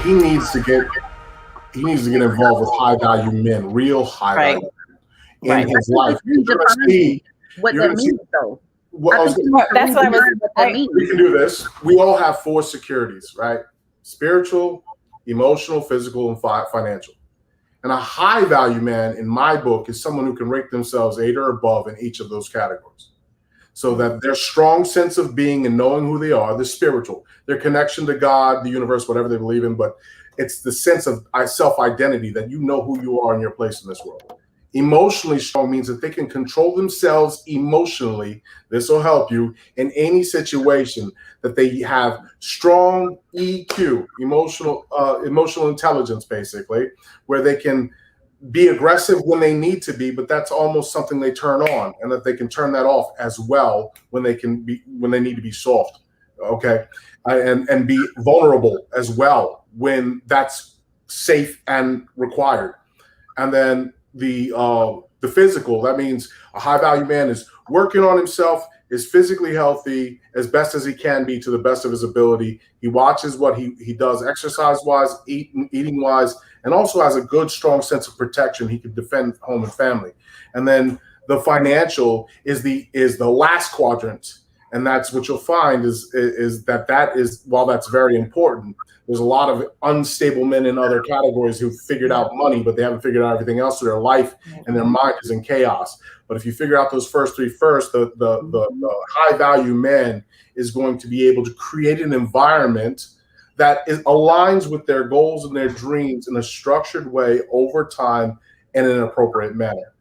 he needs to get involved with high value men, real high Right. value men in his life. You're going to see what that means, though. That's what I was. We can do this. We all have 4 securities, right? Spiritual, emotional, physical, and financial. And a high value man in my book is someone who can rate themselves 8 or above in each of those categories. So that their strong sense of being and knowing who they are, the spiritual, their connection to God, the universe, whatever they believe in, but it's the sense of self-identity that you know who you are in your place in this world. Emotionally strong means that they can control themselves emotionally. This will help you in any situation, that they have strong EQ, emotional intelligence, basically, where they can be aggressive when they need to be, but that's almost something they turn on, and that they can turn that off as well when they need to be soft. Okay. And be vulnerable as well when that's safe and required. And then the physical, that means a high value man is working on himself, is physically healthy as best as he can be to the best of his ability. He watches what he does exercise wise, eating wise, and also has a good, strong sense of protection. He can defend home and family. And then the financial is the last quadrant. And that's what you'll find is that while that's very important, there's a lot of unstable men in other categories who've figured out money, but they haven't figured out everything else. So their life and their mind is in chaos. But if you figure out those first 3 first, the high value man is going to be able to create an environment that aligns with their goals and their dreams in a structured way over time and in an appropriate manner.